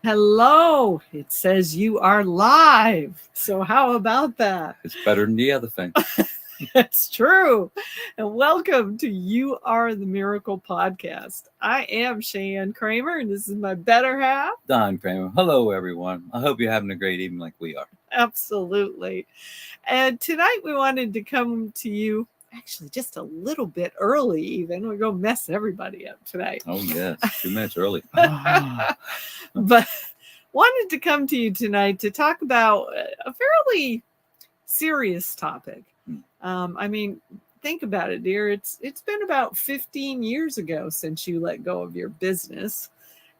Hello. It says you are live. So, how about that? It's better than the other thing. It's true. And welcome to You Are the Miracle podcast. I am Cheyenne Kramer, and this is my better half. Don Kramer. Hello, everyone. I hope you're having a great evening like we are. Absolutely. And tonight we wanted to come to you actually just a little bit early, even. We're going to mess everybody up tonight. Oh, yes. 2 minutes early. But wanted to come to you tonight to talk about a fairly serious topic. I mean, think about it, dear. It's been about 15 years ago since you let go of your business.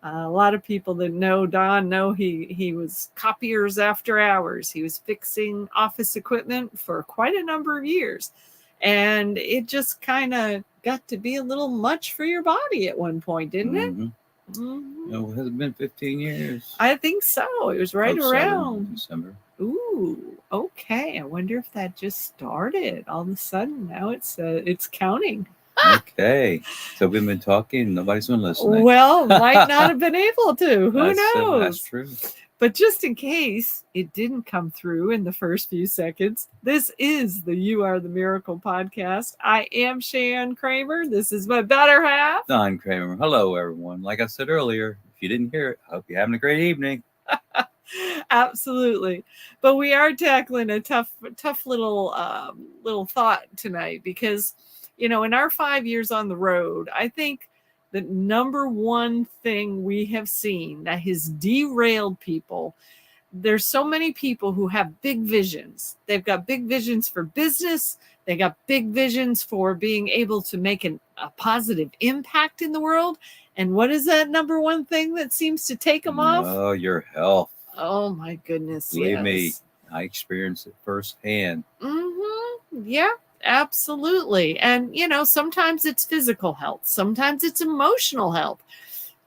A lot of people that know Don know he was copiers after hours. He was fixing office equipment for quite a number of years, and it just kind of got to be a little much for your body at one point, didn't it? Mm-hmm. No, has it been 15 years? I think so. It was right around December. Ooh, okay. I wonder if that just started. All of a sudden, now it's counting. Okay. So we've been talking. Nobody's been listening. Well, might not have been able to. Who knows? That's true. But just in case it didn't come through in the first few seconds, this is the You Are the Miracle podcast. I am Cheyenne Kramer. This is my better half. Don Kramer. Hello, everyone. Like I said earlier, if you didn't hear it, I hope you're having a great evening. Absolutely. But we are tackling a tough little thought tonight because, in our 5 years on the road, I think the number one thing we have seen that has derailed people, there's so many people who have big visions. They've got big visions for business. They got big visions for being able to make a positive impact in the world. And what is that number one thing that seems to take them off? Oh, your health. Oh my goodness. Believe me, I experienced it firsthand. Yeah, absolutely. And, sometimes it's physical health. Sometimes it's emotional health.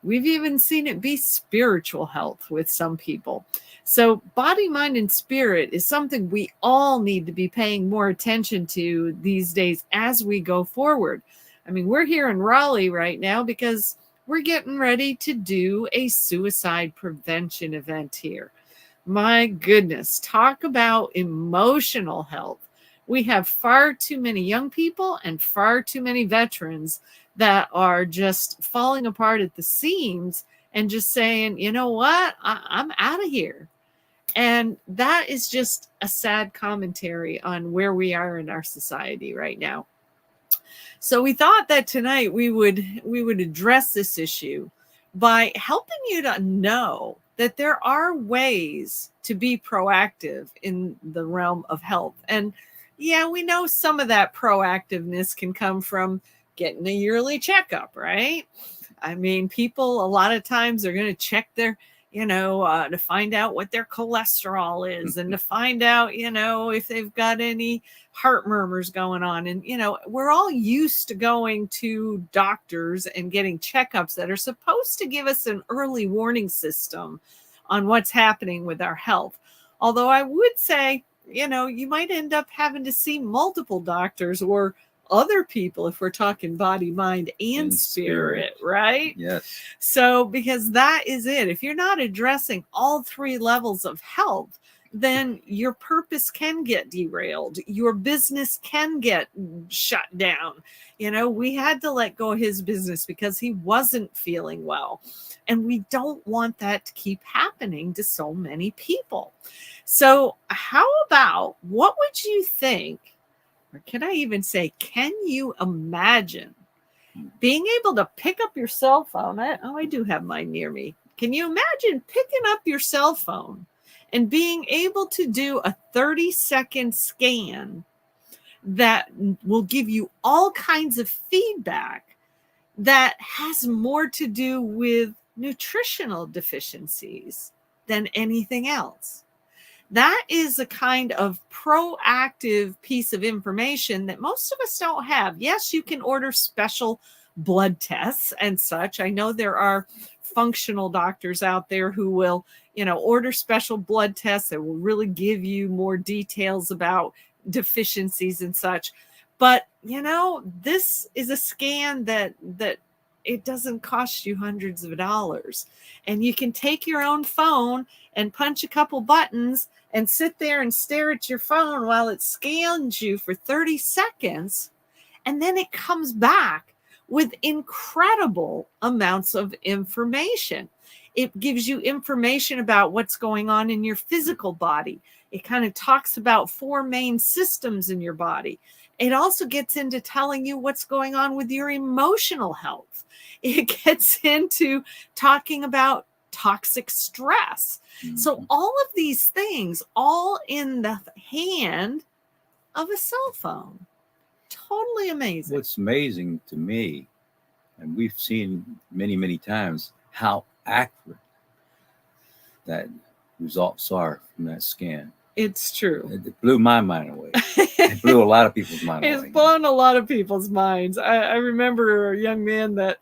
We've even seen it be spiritual health with some people. So body, mind, and spirit is something we all need to be paying more attention to these days as we go forward. I mean, we're here in Raleigh right now because we're getting ready to do a suicide prevention event here. My goodness, talk about emotional health. We have far too many young people and far too many veterans that are just falling apart at the seams and just saying, you know what, I'm out of here. And that is just a sad commentary on where we are in our society right now. So we thought that tonight we would address this issue by helping you to know that there are ways to be proactive in the realm of health. And yeah, we know some of that proactiveness can come from getting a yearly checkup, right? I mean, people a lot of times are going to check their, to find out what their cholesterol is and to find out, if they've got any heart murmurs going on. And, we're all used to going to doctors and getting checkups that are supposed to give us an early warning system on what's happening with our health. Although I would say, you might end up having to see multiple doctors or other people if we're talking body, mind, and spirit, right? Yes. So, because that is it. If you're not addressing all three levels of health, then your purpose can get derailed. Your business can get shut down. We had to let go of his business because he wasn't feeling well. And we don't want that to keep happening to so many people. So how about, what would you think, or can I even say, can you imagine being able to pick up your cell phone? I do have mine near me. Can you imagine picking up your cell phone and being able to do a 30-second scan that will give you all kinds of feedback that has more to do with nutritional deficiencies than anything else? That is a kind of proactive piece of information that most of us don't have. Yes, you can order special blood tests and such. I know there are functional doctors out there who will, order special blood tests that will really give you more details about deficiencies and such. But, this is a scan that it doesn't cost you hundreds of dollars. And you can take your own phone and punch a couple buttons and sit there and stare at your phone while it scans you for 30 seconds. And then it comes back with incredible amounts of information. It gives you information about what's going on in your physical body. It kind of talks about 4 main systems in your body. It also gets into telling you what's going on with your emotional health. It gets into talking about toxic stress. So all of these things, all in the hand of a cell phone. Totally amazing. What's amazing to me, and we've seen many, many times, how accurate that results are from that scan. It's true. It blew my mind away. It blew a lot of people's mind away. It's blown a lot of people's minds. I remember a young man that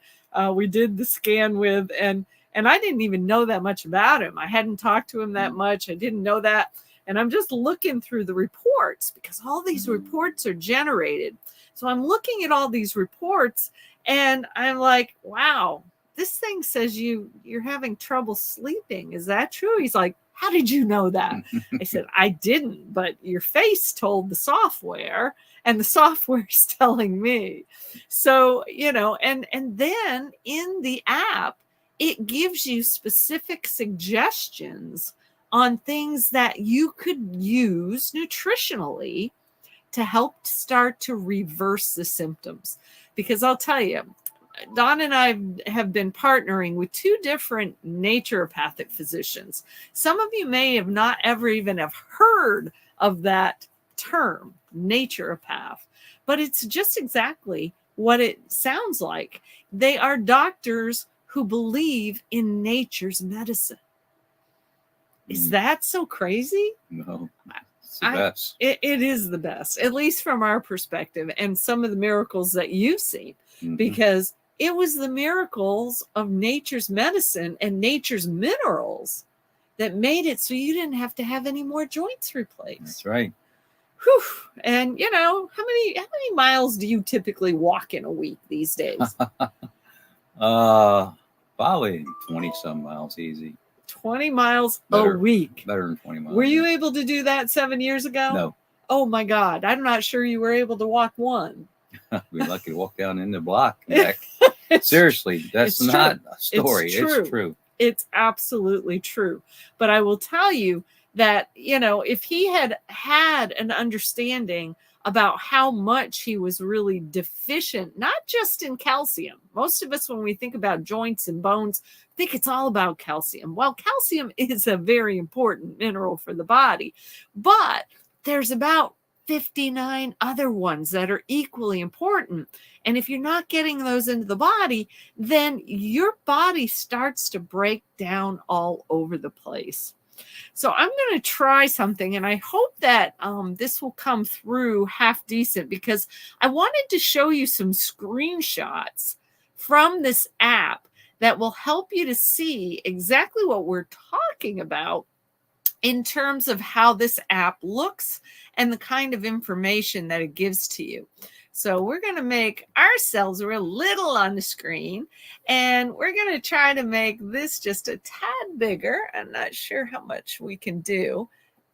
we did the scan with, and I didn't even know that much about him. I hadn't talked to him that much. I didn't know that. And I'm just looking through the reports because all these reports are generated. So I'm looking at all these reports and I'm like, wow, this thing says you're having trouble sleeping. Is that true? He's like, how did you know that? I said, I didn't, but your face told the software and the software is telling me. So, and then in the app, it gives you specific suggestions on things that you could use nutritionally to help start to reverse the symptoms. Because I'll tell you, Don and I have been partnering with 2 different naturopathic physicians. Some of you may have not ever even have heard of that term, naturopath, but it's just exactly what it sounds like. They are doctors who believe in nature's medicine. Is that so crazy? No, it's the best. It is the best, at least from our perspective, and some of the miracles that you've seen, because it was the miracles of nature's medicine and nature's minerals that made it so you didn't have to have any more joints replaced. That's right. Whew. And how many miles do you typically walk in a week these days? Probably 20 some miles easy. 20 miles a week. Better than 20 miles. Were you able to do that 7 years ago? No. Oh my God. I'm not sure you were able to walk one. We're lucky to walk down in the block. Seriously, that's not a story. It's true. It's absolutely true. But I will tell you that, if he had had an understanding about how much he was really deficient, not just in calcium. Most of us, when we think about joints and bones, think it's all about calcium. Well, calcium is a very important mineral for the body, but there's about 59 other ones that are equally important. And if you're not getting those into the body, then your body starts to break down all over the place. So I'm going to try something, and I hope that this will come through half decent, because I wanted to show you some screenshots from this app that will help you to see exactly what we're talking about in terms of how this app looks and the kind of information that it gives to you. So we're going to make ourselves real little on the screen, and we're going to try to make this just a tad bigger. I'm not sure how much we can do.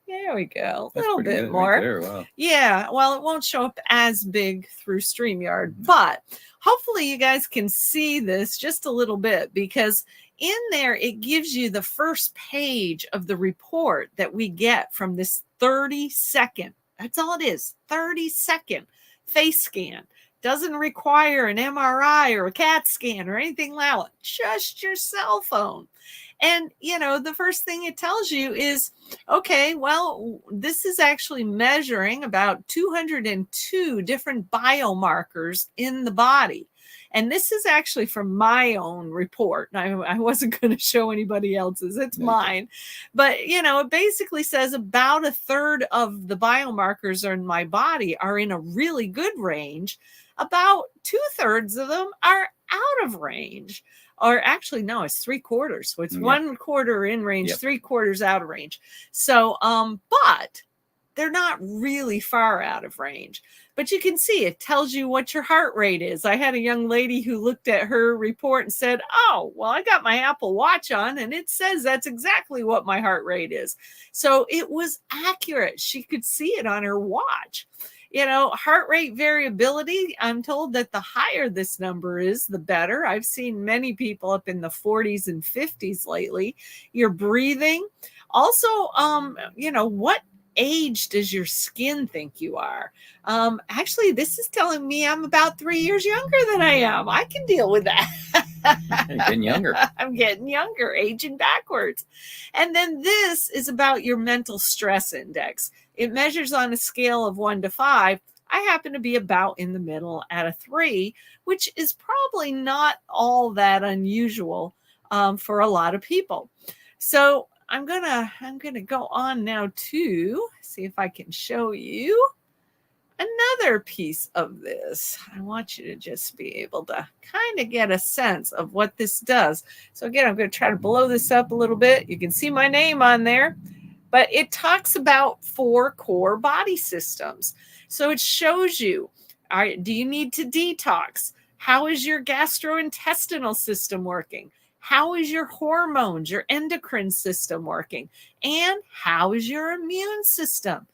There we go. A little bit more. Right there. Wow. Yeah. Well, it won't show up as big through StreamYard, but hopefully you guys can see this just a little bit, because in there, it gives you the first page of the report that we get from this 30-second. That's all it is. 30-second face scan. Doesn't require an MRI or a CAT scan or anything like that. Just your cell phone. And, the first thing it tells you is, okay, well, this is actually measuring about 202 different biomarkers in the body. And this is actually from my own report. I wasn't going to show anybody else's. It's mine. But, it basically says about a third of the biomarkers in my body are in a really good range. About 2/3 of them are out of range. Or actually, no, it's 3/4. So it's 1/4 in range, 3/4 out of range. So, but they're not really far out of range. But you can see it tells you what your heart rate is. I had a young lady who looked at her report and said, oh, well, I got my Apple Watch on and it says that's exactly what my heart rate is. So it was accurate. She could see it on her watch. Heart rate variability, I'm told that the higher this number is, the better. I've seen many people up in the 40s and 50s lately. Your breathing. Also, what age does your skin think you are? Actually, this is telling me I'm about 3 years younger than I am. I can deal with that. You're getting younger. I'm getting younger, aging backwards. And then this is about your mental stress index. It measures on a scale of 1 to 5. I happen to be about in the middle at a 3, which is probably not all that unusual for a lot of people. So I'm gonna go on now to see if I can show you another piece of this. I want you to just be able to kind of get a sense of what this does. So again, I'm going to try to blow this up a little bit. You can see my name on there, but it talks about 4 core body systems. So it shows you, all right, do you need to detox? How is your gastrointestinal system working? How is your hormones, your endocrine system working? And how is your immune system?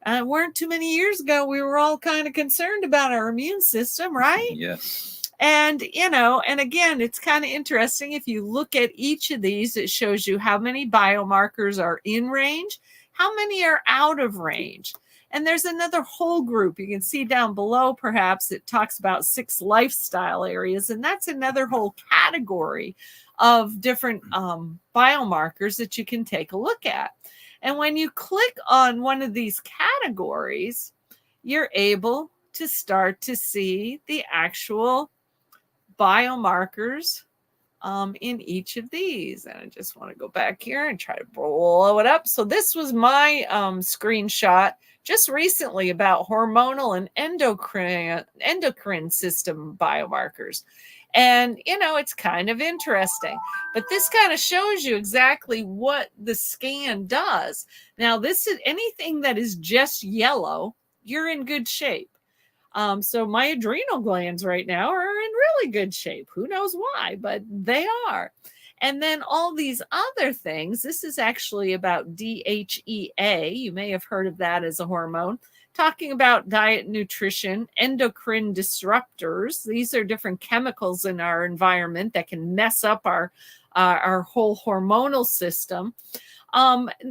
Weren't too many years ago, we were all kind of concerned about our immune system, right? Yes. And, and again, it's kind of interesting. If you look at each of these, it shows you how many biomarkers are in range, how many are out of range. And there's another whole group you can see down below, perhaps it talks about 6 lifestyle areas. And that's another whole category of different biomarkers that you can take a look at. And when you click on one of these categories, you're able to start to see the actual biomarkers in each of these. And I just want to go back here and try to blow it up. So this was my screenshot just recently about hormonal and endocrine system biomarkers. And, it's kind of interesting, but this kind of shows you exactly what the scan does. Now, this is anything that is just yellow, you're in good shape. So my adrenal glands right now are in really good shape. Who knows why, but they are. And then all these other things, this is actually about DHEA. You may have heard of that as a hormone. Talking about diet, nutrition, endocrine disruptors. These are different chemicals in our environment that can mess up our whole hormonal system.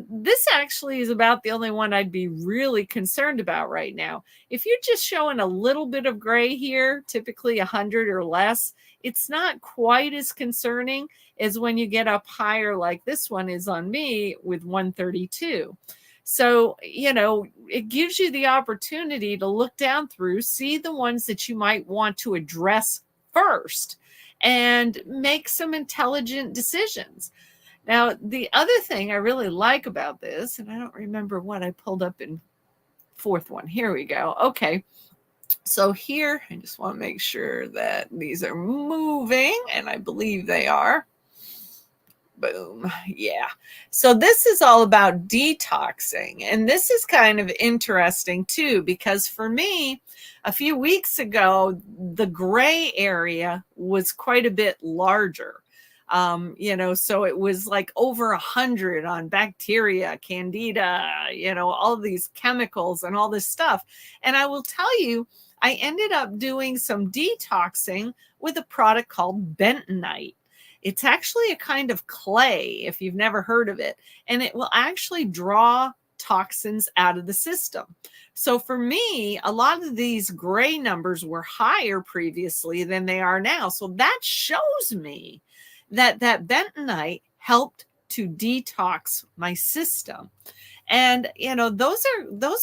This actually is about the only one I'd be really concerned about right now. If you're just showing a little bit of gray here, typically 100 or less, it's not quite as concerning as when you get up higher like this one is on me with 132. So, it gives you the opportunity to look down through, see the ones that you might want to address first and make some intelligent decisions. Now, the other thing I really like about this, and I don't remember what I pulled up in 4th one. Here we go. Okay. So here, I just want to make sure that these are moving, and I believe they are. Boom. Yeah. So this is all about detoxing. And this is kind of interesting too, because for me, a few weeks ago, the gray area was quite a bit larger. So it was like over 100 on bacteria, candida, all these chemicals and all this stuff. And I will tell you, I ended up doing some detoxing with a product called bentonite. It's actually a kind of clay, if you've never heard of it, and it will actually draw toxins out of the system. So for me, a lot of these gray numbers were higher previously than they are now. So that shows me that bentonite helped to detox my system. And, those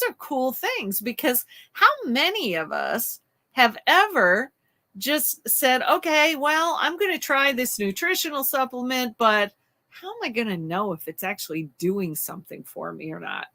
are cool things, because how many of us have ever just said, okay, well, I'm going to try this nutritional supplement, but how am I going to know if it's actually doing something for me or not?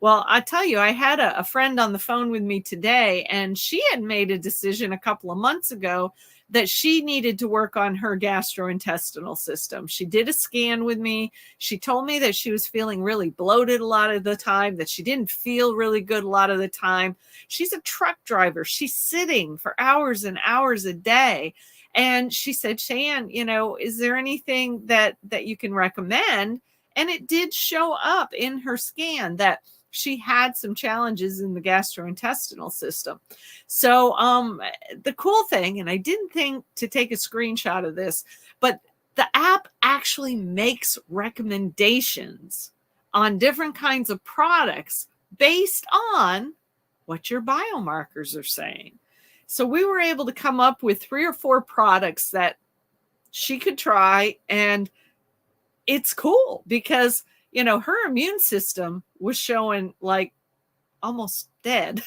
Well, I tell you, I had a friend on the phone with me today, and she had made a decision a couple of months ago that she needed to work on her gastrointestinal system. She did a scan with me. She told me that she was feeling really bloated a lot of the time, that she didn't feel really good a lot of the time. She's a truck driver. She's sitting for hours and hours a day. And she said, Cheyenne, is there anything that you can recommend? And it did show up in her scan that she had some challenges in the gastrointestinal system. So the cool thing, and I didn't think to take a screenshot of this, but the app actually makes recommendations on different kinds of products based on what your biomarkers are saying. So we were able to come up with 3 or 4 products that she could try, and it's cool because her immune system was showing like almost dead.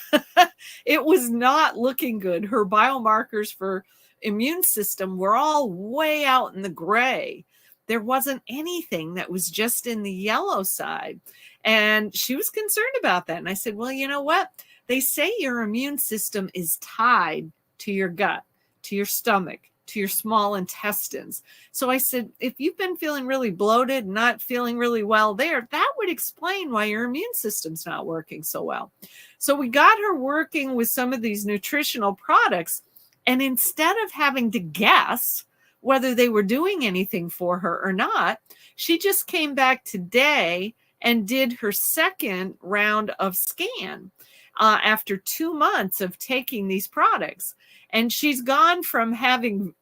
It was not looking good. Her biomarkers for immune system were all way out in the gray. There wasn't anything that was just in the yellow side. And she was concerned about that. And I said, well, you know what? They say your immune system is tied to your gut, to your stomach, to your small intestines. So I said, if you've been feeling really bloated, not feeling really well there, that would explain why your immune system's not working so well. So we got her working with some of these nutritional products. And instead of having to guess whether they were doing anything for her or not, she just came back today and did her second round of scan after 2 months of taking these products. And she's gone from having,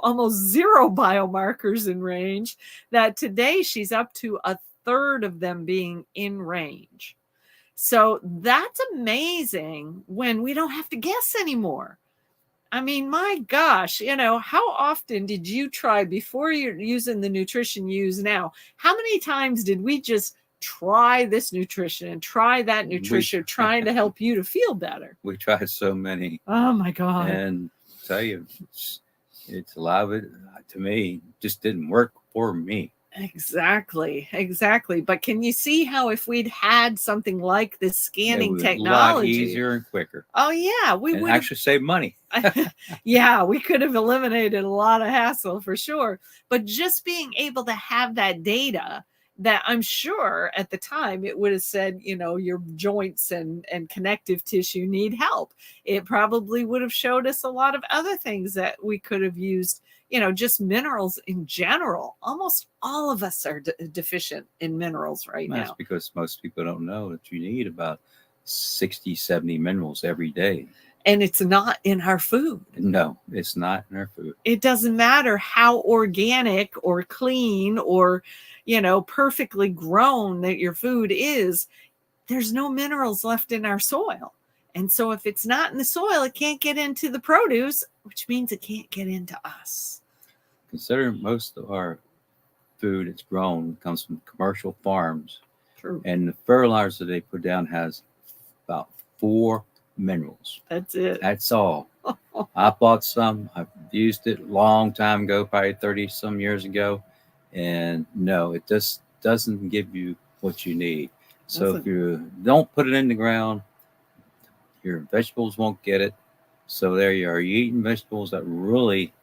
almost 0 biomarkers in range, that today she's up to 1/3 of them being in range. So that's amazing when we don't have to guess anymore. I mean, my gosh, how often did you try before you're using the nutrition you use now? How many times did we just try this nutrition and try that nutrition, trying to help you to feel better? We tried so many. Oh my God. And I tell you, it's a lot of it, to me, just didn't work for me. Exactly. But can you see how if we'd had something like this scanning technology, a lot easier and quicker. Oh yeah, we would actually save money. Yeah, we could have eliminated a lot of hassle for sure. But just being able to have that data, that I'm sure at the time it would have said, your joints and connective tissue need help. It probably would have showed us a lot of other things that we could have used, just minerals in general. Almost all of us are deficient in minerals right now. That's because most people don't know that you need about 60, 70 minerals every day. And it's not in our food. No, it's not in our food. It doesn't matter how organic or clean or, perfectly grown that your food is. There's no minerals left in our soil. And so if it's not in the soil, it can't get into the produce, which means it can't get into us. Consider most of our food that's grown comes from commercial farms. True. And the fertilizer they put down has about 4 minerals. That's it. That's all. I bought some. I've used it a long time ago, probably 30 some years ago. And no, it just doesn't give you what you need. So if you don't put it in the ground, your vegetables won't get it. So there you are. You're eating vegetables that really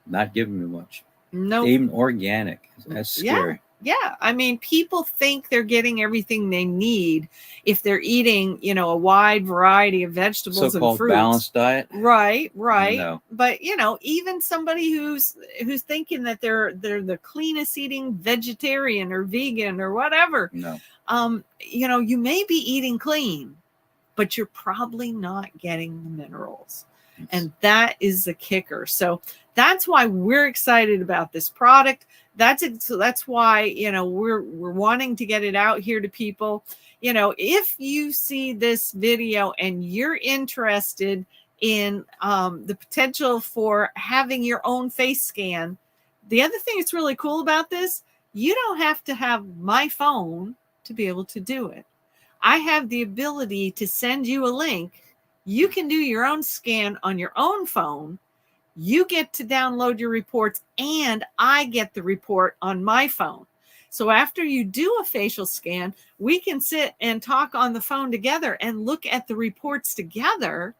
not giving you much. No. Even organic. That's scary. Yeah. I mean, people think they're getting everything they need if they're eating, a wide variety of vegetables and fruits. Balanced diet. Right. No. But, even somebody who's thinking that they're the cleanest eating vegetarian or vegan or whatever. No. You may be eating clean, but you're probably not getting the minerals. And that is the kicker. So that's why we're excited about this product. That's why, we're wanting to get it out here to people. If you see this video and you're interested in the potential for having your own face scan, the other thing that's really cool about this, you don't have to have my phone to be able to do it. I have the ability to send you a link. You can do your own scan on your own phone. You get to download your reports, and I get the report on my phone. So after you do a facial scan, we can sit and talk on the phone together and look at the reports together.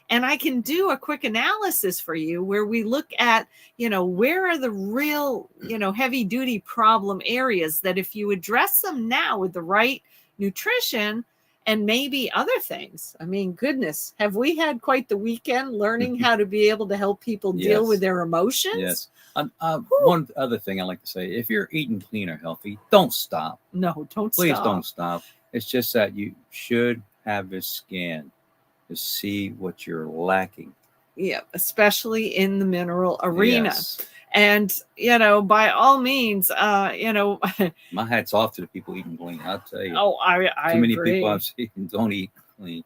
And I can do a quick analysis for you where we look at, where are the real, heavy duty problem areas that if you address them now with the right nutrition and maybe other things. I mean, goodness, have we had quite the weekend learning how to be able to help people deal with their emotions? Yes. One other thing I like to say, if you're eating clean or healthy, don't stop. No, Please don't stop. It's just that you should have a scan to see what you're lacking. Yeah, especially in the mineral arena. Yes. And, by all means, my hat's off to the people eating clean. I'll tell you. Oh, I Too many agree. people I've seen don't eat clean.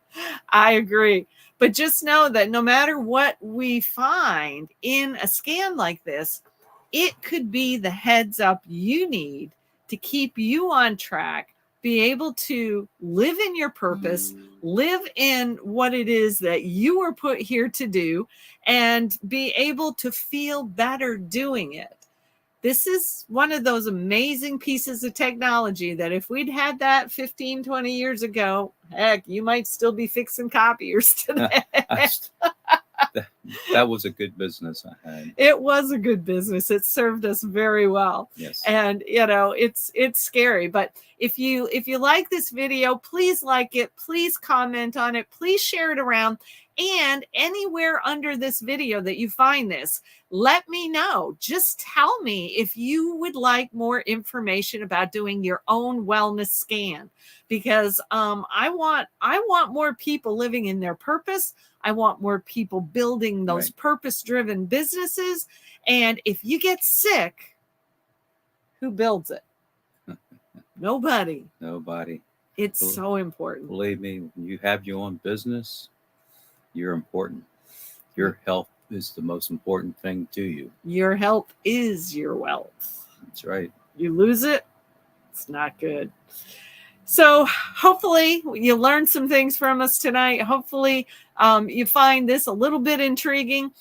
I agree. But just know that no matter what we find in a scan like this, it could be the heads up you need to keep you on track, be able to live in your purpose, live in what it is that you were put here to do, and be able to feel better doing it. This is one of those amazing pieces of technology that if we'd had that 15, 20 years ago, heck, you might still be fixing copiers today. That was a good business I had. It was a good business. It served us very well. Yes. And it's scary. But if you like this video, please like it, please comment on it, please share it around. And anywhere under this video that you find this, let me know. Just tell me if you would like more information about doing your own wellness scan, because I want more people living in their purpose. I want more people building those purpose-driven businesses. And if you get sick, who builds it? Nobody. It's so important. Believe me, when you have your own business, you're important. Your health is the most important thing to you. Your health is your wealth. That's right. You lose it, it's not good. So hopefully you learned some things from us tonight. Hopefully you find this a little bit intriguing.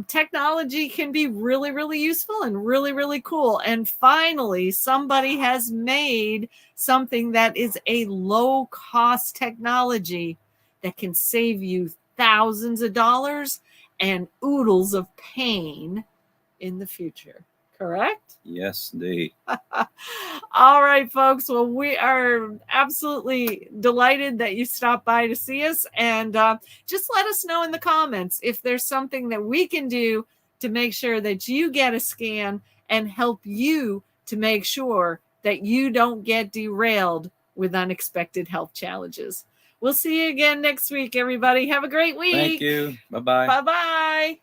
Technology can be really, really useful and really, really cool. And finally, somebody has made something that is a low-cost technology that can save you thousands of dollars and oodles of pain in the future. Correct? Yes, indeed. All right, folks. Well, we are absolutely delighted that you stopped by to see us. And just let us know in the comments if there's something that we can do to make sure that you get a scan and help you to make sure that you don't get derailed with unexpected health challenges. We'll see you again next week, everybody. Have a great week. Thank you. Bye-bye. Bye-bye.